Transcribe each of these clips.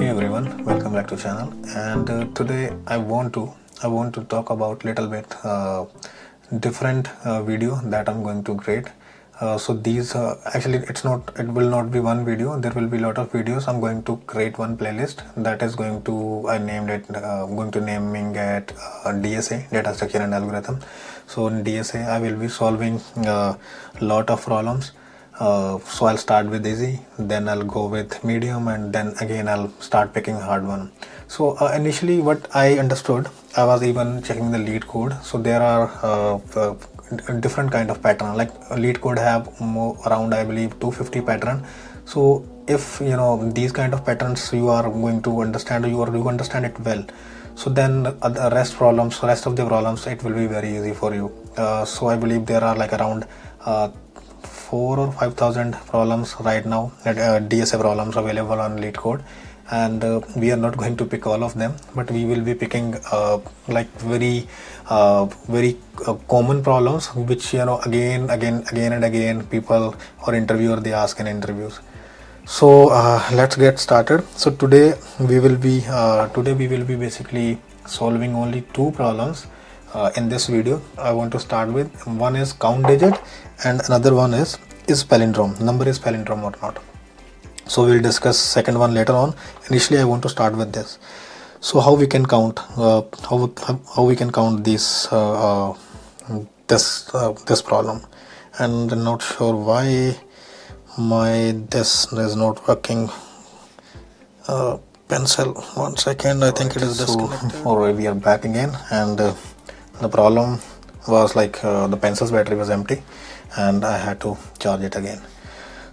Hey everyone, welcome back to channel. And today I want to talk about little bit different video that I'm going to create. So these actually it will not be one video. There will be a lot of videos. I'm going to create one playlist that is going to I named it going to naming it DSA, data structure and algorithm. So in DSA I will be solving a lot of problems. So I'll start with easy, then I'll go with medium, and then again I'll start picking hard one. So initially what I understood, I was even checking the lead code. So there are different kind of pattern, like lead code have more around I believe 250 pattern. So if you know these kind of patterns you are going to understand, or you understand it well, so then the rest of the problems, it will be very easy for you. So I believe there are like around 4 or 5,000 problems right now, DSA problems available on lead code, and we are not going to pick all of them, but we will be picking like very common problems which again and again people or interviewer they ask in interviews. So let's get started. So today we will be basically solving only two problems. In this video I want to start with, one is count digit and another one is palindrome, number is palindrome or not. So we'll discuss second one later on. Initially I want to start with this. So how we can count how we can count this problem, and I'm not sure why this is not working. Pencil, 1 second, I think it is disconnected. So alright, we are back again, and the problem was like the pencil's battery was empty and I had to charge it again.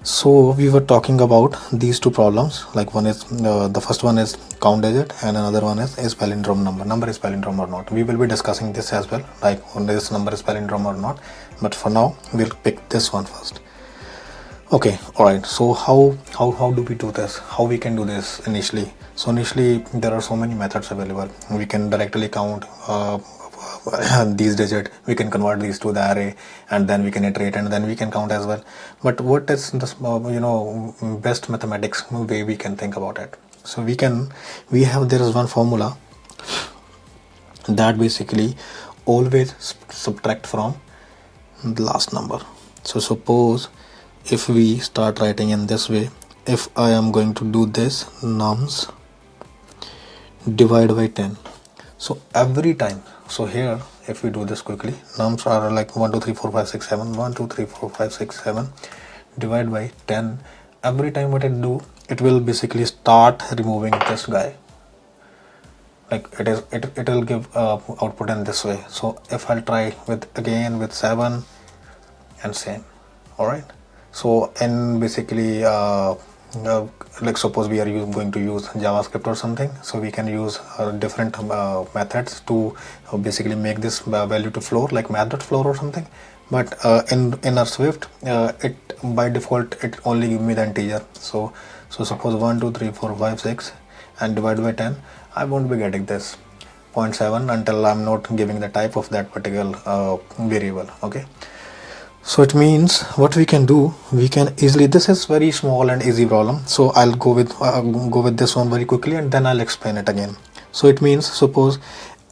So we were talking about these two problems, like one is the first one is count digit and another one is palindrome, number is palindrome or not. We will be discussing this as well, like whether this number is palindrome or not, but for now we'll pick this one first. Okay, alright, so how do we do this, how we can do this initially? So initially there are so many methods available. We can directly count these digits, we can convert these to the array, and then we can iterate, and then we can count as well. But what is the best mathematics way we can think about it? So there is one formula that basically always subtract from the last number. So suppose if we start writing in this way, if I am going to do this nums divide by 10, so every time, so here if we do this quickly, nums are like 1 2 3 4 5 6 7 1 2 3 4 5 6 7 divide by 10. Every time what it do, it will basically start removing this guy, like it will give output in this way. So if I'll try with 7 and same, all right. So in basically like suppose we are going to use JavaScript or something, so we can use different methods to basically make this value to floor, like math.floor or something. But in our Swift, it by default it only give me the integer. So suppose 1 2 3 4 5 6 and divide by 10, I won't be getting this 0.7 until I'm not giving the type of that particular variable. Okay. So it means what we can do, we can easily, this is very small and easy problem, so I'll go with this one very quickly and then I'll explain it again. So it means suppose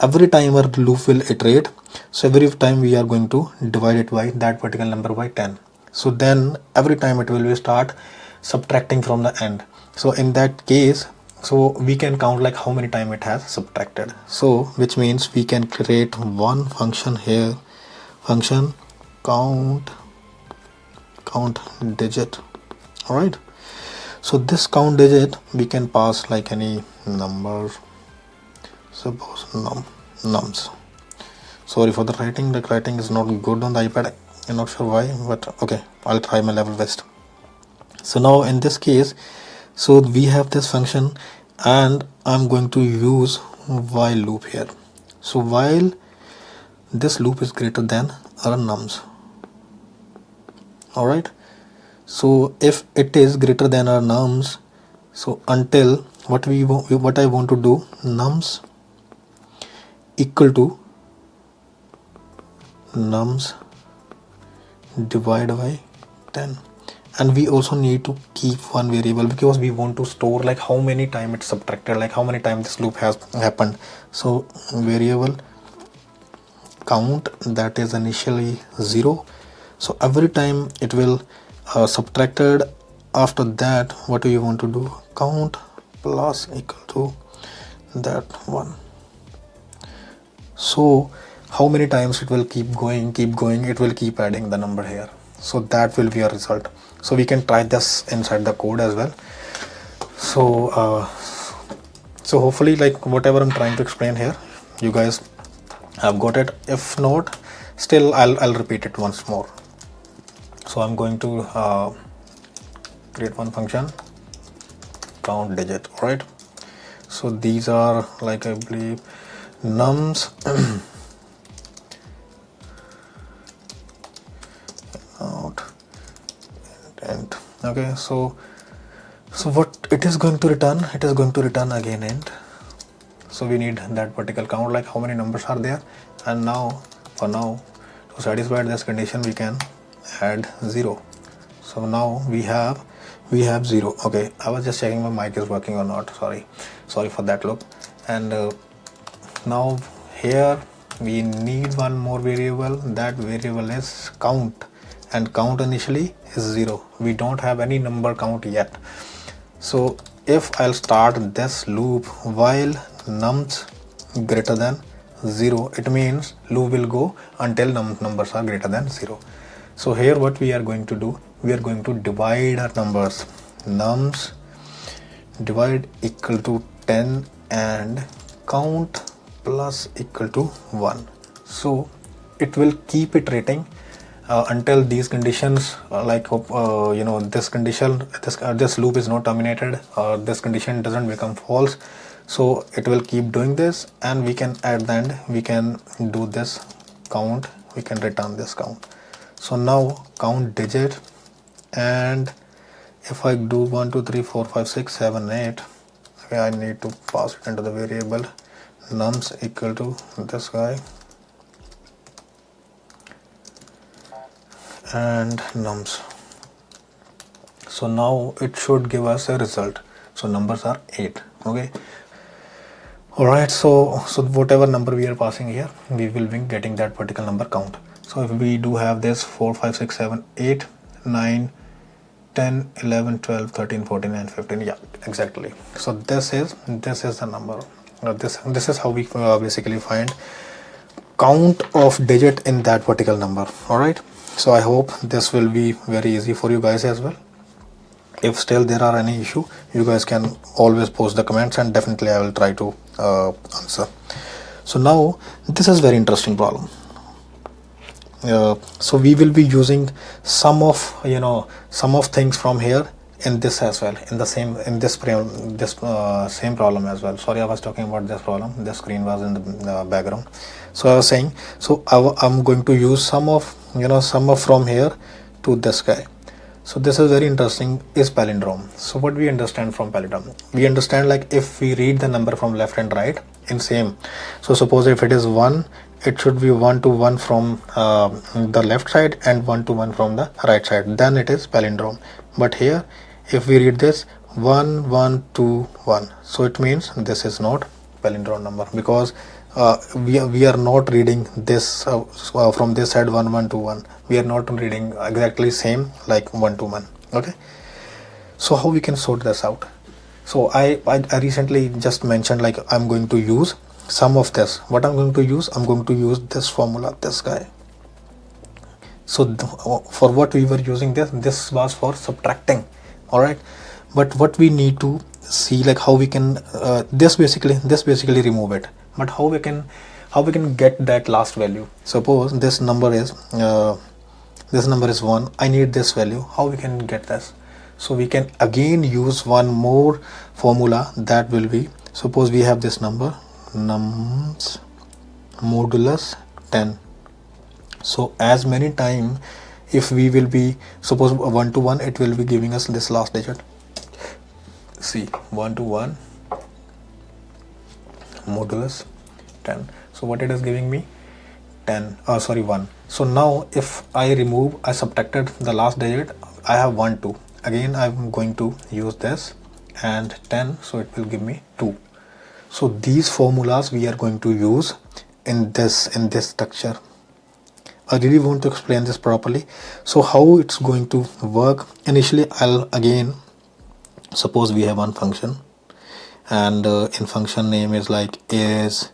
every time our loop will iterate, so every time we are going to divide it by that particular number by 10. So then every time it will start subtracting from the end. So in that case, so we can count like how many times it has subtracted. So which means we can create one function here, function count digit. All right, so this count digit we can pass like any number, suppose nums. Sorry for the writing is not good on the iPad, I'm not sure why, but okay, I'll try my level best. So now in this case, so we have this function and I'm going to use while loop here. So while this loop is greater than our nums, all right. So if it is greater than our nums, so until what I want to do, nums equal to nums divide by 10, and we also need to keep one variable because we want to store like how many time it's subtracted, like how many times this loop has happened. So variable count, that is initially 0, so every time it will subtracted. After that, what do you want to do? Count plus equal to that one. So how many times it will keep going, it will keep adding the number here. So that will be a result. So we can try this inside the code as well. So so hopefully, like whatever I'm trying to explain here, you guys have got it. If not, still I'll repeat it once more. So I'm going to create one function, count digit. All right, so these are like, I believe, nums out and okay. So what it is going to return, it is going to return again int. So we need that particular count, like how many numbers are there. And now, for now, to satisfy this condition, we can add 0. So now we have 0. Okay, I was just checking my mic is working or not. Sorry for that look. And now here we need one more variable. That variable is count, and count initially is 0. We don't have any number count yet. So if I'll start this loop while nums greater than 0, it means loop will go until numbers are greater than 0. So here what we are going to do, we are going to divide our numbers. Nums divide equal to 10 and count plus equal to 1. So it will keep iterating until these conditions this condition, this loop is not terminated, or this condition doesn't become false. So it will keep doing this, and we can at the end we can do this count, we can return this count. So now count digit, and if I do 1 2 3 4 5 6 7 8, okay, I need to pass it into the variable nums equal to this guy and nums. So now it should give us a result. So numbers are 8. Okay, all right. So whatever number we are passing here, we will be getting that particular number count. So if we do have this 4 5 6 7 8 9 10 11 12 13 14 and 15, yeah, exactly. So this is the number. This is how we basically find count of digit in that particular number. All right, so I hope this will be very easy for you guys as well. If still there are any issue, you guys can always post the comments, and definitely I will try to answer. So now this is very interesting problem. So we will be using some of things from here in this as well, in this same problem as well. Sorry, I was talking about this problem. The screen was in the background. So I was saying, so I'm going to use some of from here to this guy. So this is very interesting, is palindrome. So what we understand from palindrome, we understand like if we read the number from left and right in same. So suppose if it is 1, it should be 1 to 1 from the left side and 1 to 1 from the right side, then it is palindrome. But here if we read this 1 1 2 1, so it means this is not palindrome number, because we are not reading this from this side 1 1 2 1. We are not reading exactly same like 1 to 1. Okay, so how we can sort this out? So I recently just mentioned like I'm going to use some of this. What I'm going to use, I'm going to use this formula, this guy. So for what we were using this was for subtracting. All right, but what we need to see like how we can this basically remove it, but how we can get that last value. Suppose this number is 1, I need this value. How we can get this? So we can again use one more formula, that will be, suppose we have this number nums modulus 10. So as many time if we will be, suppose 1 to 1, it will be giving us this last digit. See, 1 to 1 modulus 10. So what it is giving me? 1. So now if I subtracted the last digit, I have 1 2. Again I'm going to use this, and 10, so it will give me 2. So these formulas we are going to use in this structure. I really want to explain this properly. So how it's going to work, initially I'll again, suppose we have one function, and in function name is like is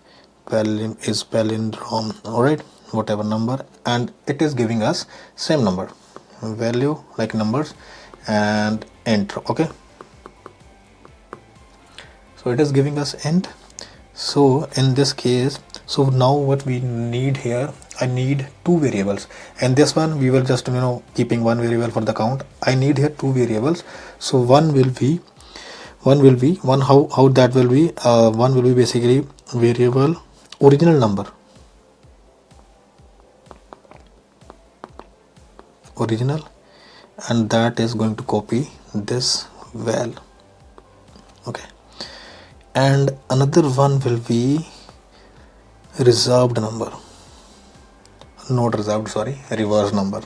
palindrome, all right, whatever number, and it is giving us same number value like numbers and int. Okay, so it is giving us int. So in this case, so now what we need here, I need two variables, and this one we will just keeping one variable for the count. I need here two variables. So one will be how that will be, one will be basically variable original number, and that is going to copy this val. Okay, and another one will be reserved number, not reserved, sorry, reverse number,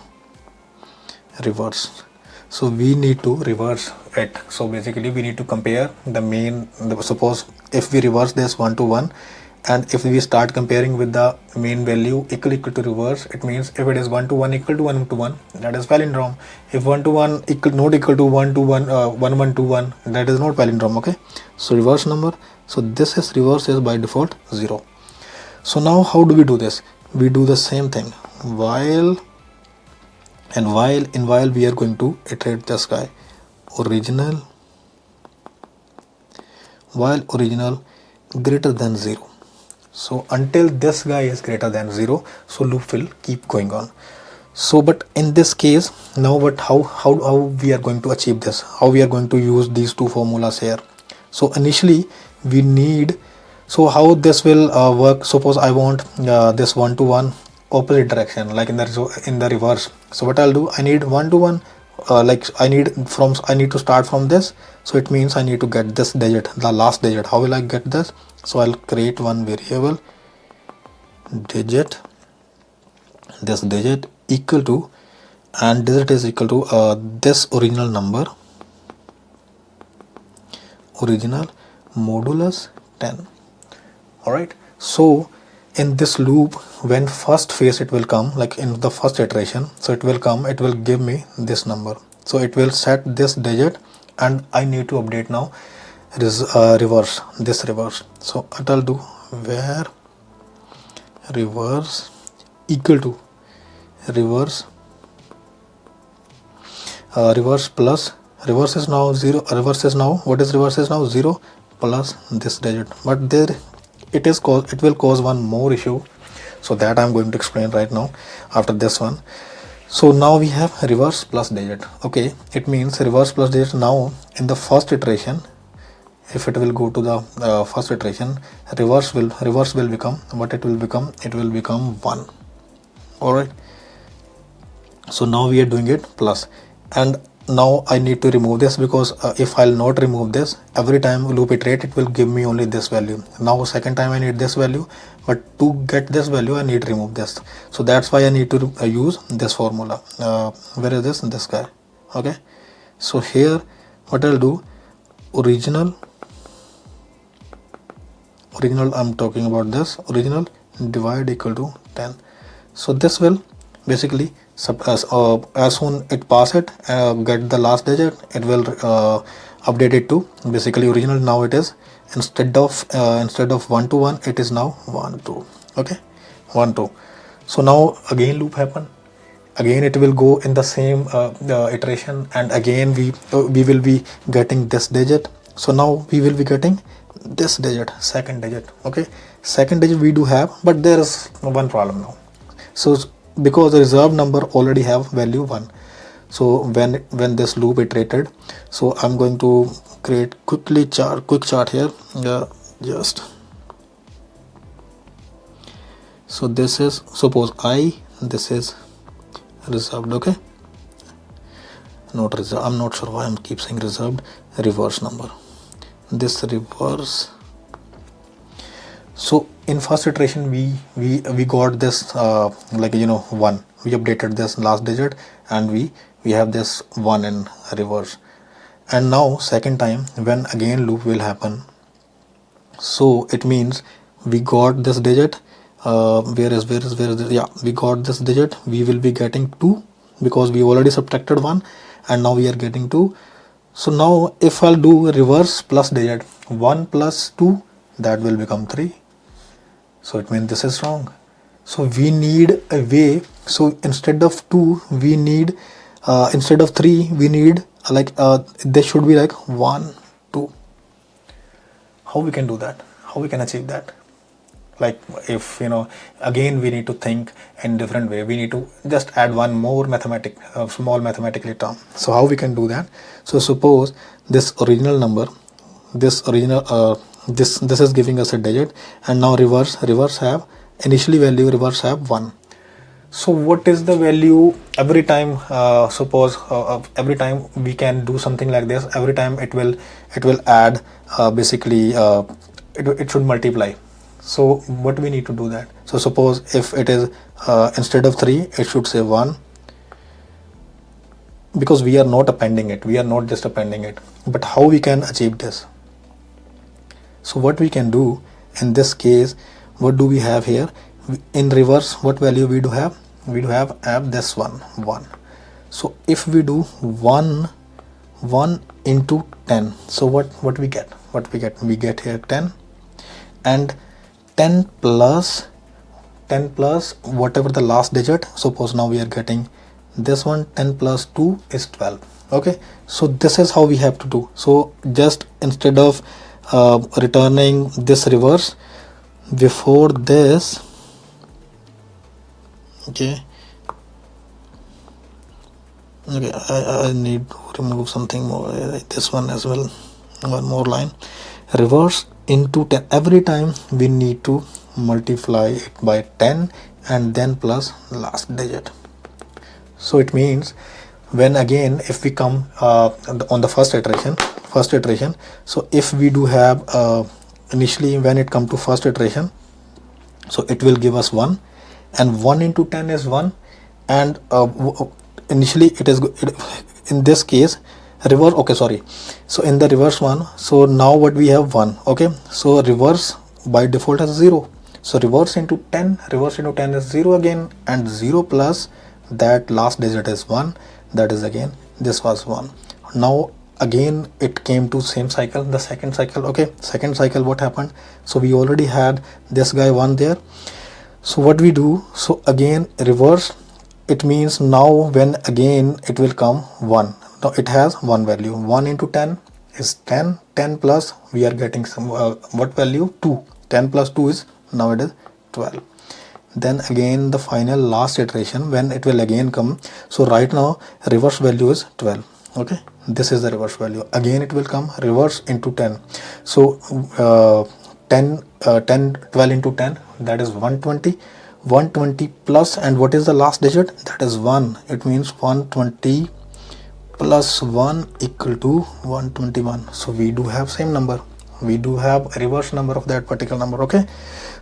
reverse. So we need to reverse it. So basically we need to compare the main, suppose if we reverse this 1 to 1, and if we start comparing with the main value equal to reverse, it means if it is 1 to 1 equal to 1 to 1, that is palindrome. If 1 to 1 not equal to 1 to 1, 1 to 1, that is not palindrome. Okay, so reverse number. So this is reverse is by default 0. So now how do we do this? We do the same thing, while we are going to iterate this guy, original, while original greater than 0. So until this guy is greater than 0, so loop will keep going on. So but in this case now, but how we are going to achieve this, how we are going to use these two formulas here. So initially we need, so how this will work, suppose I want this 1 to 1 opposite direction, like in the reverse. So what I'll do, I need 1 to 1, like I need to start from this. So it means I need to get this digit, the last digit. How will I get this? So I'll create one variable digit, this digit equal to, and digit is equal to this original number, original modulus 10. All right, so in this loop, when first phase it will come, like in the first iteration, so it will come, it will give me this number. So it will set this digit, and I need to update now reverse, this reverse. So what I'll do, where reverse equal to reverse, reverse plus, reverse is now 0, reverse is now, what is reverse is now 0 plus this digit. But there it will cause one more issue, so that I'm going to explain right now after this one. So now we have reverse plus digit. Okay, it means reverse plus digit. Now in the first iteration, if it will go to the first iteration, reverse will become what it will become, it will become 1. All right, so now we are doing it plus, and now I need to remove this, because if I'll not remove this, every time loop iterate it will give me only this value. Now second time I need this value, but to get this value I need to remove this. So that's why I need to use this formula. Where is this guy? Okay, so here what I'll do, original, I'm talking about this original divide equal to 10. So this will basically as soon it pass it, get the last digit, it will update it to basically original. Now it is, instead of 1 to 1, it is now 1 2. Okay, 1 2. So now again loop happen, again it will go in the same iteration, and again we will be getting this digit. So now we will be getting this digit, second digit. Okay, second digit we do have, but there is one problem now. So because the reserved number already have value 1, so when this loop iterated, so I'm going to create quick chart here, just so this is, suppose this is reserved. Okay, not reserved, I'm not sure why I'm keep saying reserved, reverse number, this reverse. So in first iteration we got this like 1. We updated this last digit and we have this 1 in reverse. And now second time when again loop will happen, so it means we got this digit, where is this? Yeah, we got this digit, we will be getting 2 because we already subtracted 1 and now we are getting 2. So now if I'll do reverse plus digit, 1 plus 2, that will become 3. So it means this is wrong. So we need a way. So instead of 2 we need instead of 3 we need like there should be like 1 2. How we can do that? How we can achieve that? Like if again we need to think in different way, we need to just add one more small mathematical term. So how we can do that? So suppose this original number, this is giving us a digit, and now reverse have initially value, reverse have 1. So what is the value every time? Suppose every time we can do something like this, every time it will add basically it should multiply. So what we need to do that? So suppose if it is instead of 3 it should say 1, because we are not appending it, we are not just appending it. But how we can achieve this? So what we can do in this case, what do we have here? In reverse, what value we do have? We do have this one 1. So if we do 1 into 10, so what we get? We get here 10, and 10 plus whatever the last digit. Suppose now we are getting this one, 10 plus 2 is 12. Okay, so this is how we have to do. So just instead of returning this reverse, before this, okay, I need to remove something more, this one as well, one more line. Reverse into 10, every time we need to multiply it by 10 and then plus last digit. So it means when again if we come on the first iteration, so if we do have initially when it come to first iteration, so it will give us 1, and 1 into 10 is 1, and initially it is in this case reverse, okay, sorry, so in the reverse one, so now what we have 1, okay, so reverse by default has 0, so reverse into 10 is 0 again, and 0 plus that last digit is 1, that is again this was 1. Now again it came to same cycle, the second cycle. Okay, second cycle, what happened? So we already had this guy 1 there. So what we do, so again reverse, it means now when again it will come 1. Now it has one value, 1 into 10 is 10, 10 plus we are getting some what value? 2. 10 plus 2 is, now it is 12. Then again the final last iteration when it will again come, so right now reverse value is 12. Okay, this is the reverse value. Again it will come reverse into 10, so 12 into 10, that is 120 plus, and what is the last digit? That is 1. It means 120 plus 1 equal to 121. So we do have same number, we do have a reverse number of that particular number. Okay,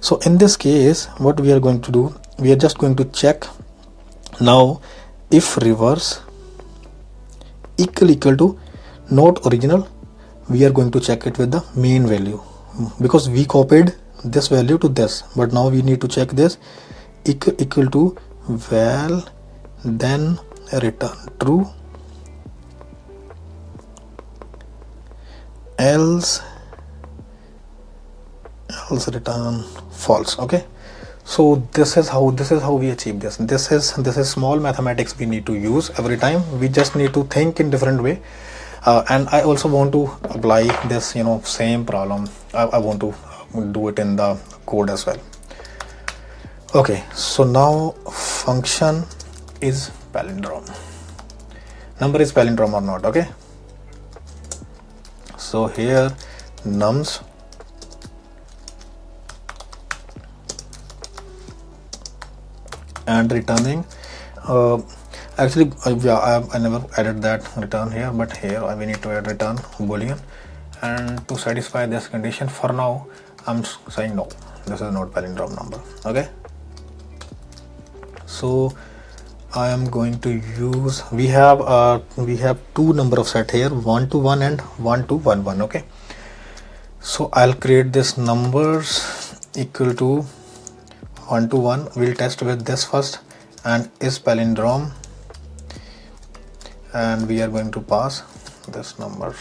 so in this case what we are going to do, we are just going to check now if reverse equal to not original, we are going to check it with the main value, because we copied this value to this, but now we need to check this equal to val, then return true, else return false. Okay, so this is how we achieve this. This is small mathematics we need to use every time. We just need to think in different way, and I also want to apply this same problem. I want to do it in the code as well. Okay, so now function is palindrome, number is palindrome or not. Okay, so here nums and returning actually I never added that return here, but here we need to add return boolean, and to satisfy this condition for now I'm saying no, this is not palindrome number. Okay, so I am going to use, we have two number of set here, 1 to 1 and 1 to 1 1. Okay, so I'll create this numbers equal to 1 to 1. We'll test with this first, and is palindrome, and we are going to pass this number.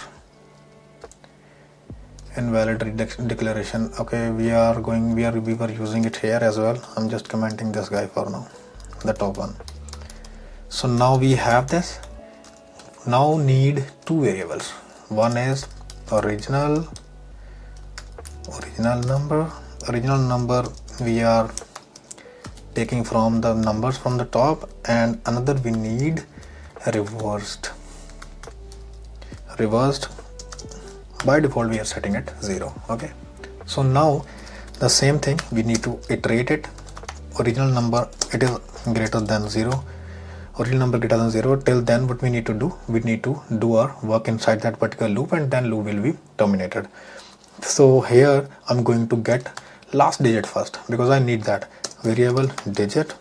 Invalid declaration. Okay, we were using it here as well. I'm just commenting this guy for now, the top one. So now we have this. Now need two variables. One is original number. Original number we are taking from the numbers from the top, and another we need reversed. By default we are setting it 0. Okay, so now the same thing, we need to iterate it. Original number, it is greater than 0. Original number greater than 0. Till then what we need to do, we need to do our work inside that particular loop, and then loop will be terminated. So here I'm going to get last digit first, because I need that. Variable digit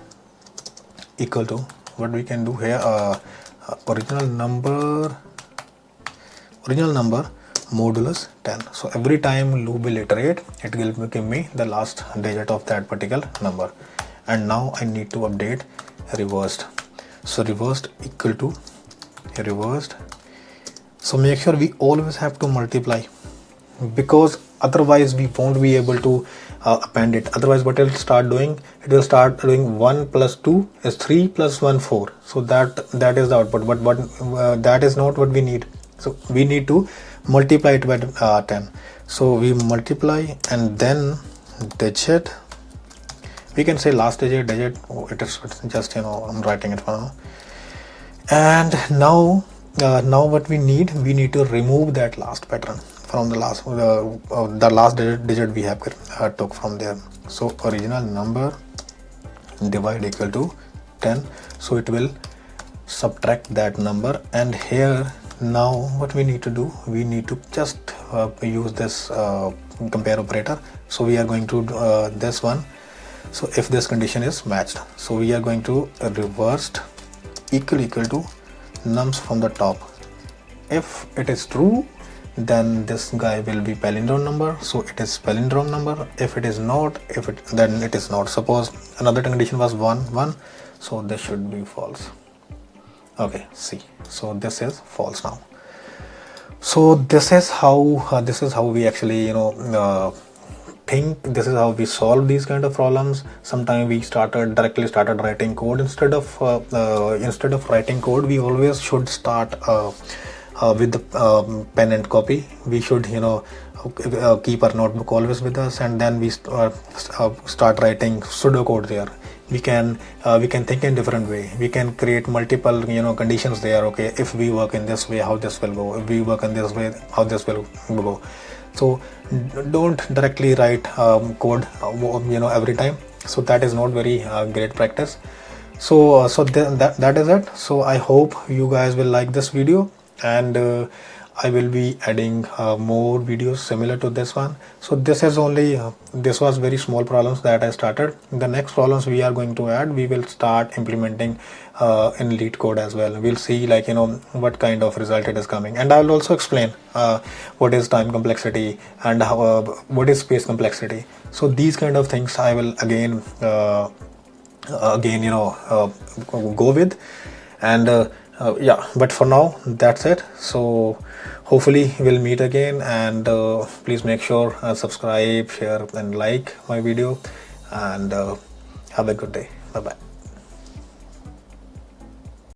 equal to, what we can do here, original number modulus 10. So every time loop will iterate, it will give me the last digit of that particular number. And now I need to update reversed. So reversed equal to reversed. So make sure we always have to multiply, because otherwise we won't be able to append it. Otherwise what it will start doing, it will start doing 1 plus 2 is 3 plus 1 4. So that is the output, but that is not what we need. So we need to multiply it by 10. So we multiply, and then digit, we can say last digit. It's just, I'm writing it for now. And now what we need to remove that last pattern from the last digit we have took from there. So original number divide equal to 10. So it will subtract that number. And here now what we need to do, we need to just use this compare operator. So we are going to this one. So if this condition is matched, so we are going to reversed equal to nums from the top. If it is true, then this guy will be palindrome number, so it is palindrome number. If it is not, then it is not. Suppose another condition was 1 1, so this should be false. Okay, see, so this is false now. So this is how we actually think. This is how we solve these kind of problems. Sometimes we directly started writing code instead of writing code. We always should start with the pen and copy. We should keep our notebook always with us, and then we start writing pseudocode there. We can think in different way. We can create multiple conditions there. Okay, if we work in this way, how this will go. If we work in this way, how this will go. So don't directly write code every time. So that is not very great practice. So that is it. So I hope you guys will like this video, and I will be adding more videos similar to this one. So this was very small problems that I started. The next problems we are going to add, we will start implementing in lead code as well. We'll see what kind of result it is coming, and I will also explain what is time complexity and what is space complexity. So these kind of things I will again go with, and yeah, but for now that's it. So hopefully we'll meet again, and please make sure subscribe, share and like my video, and have a good day. Bye bye.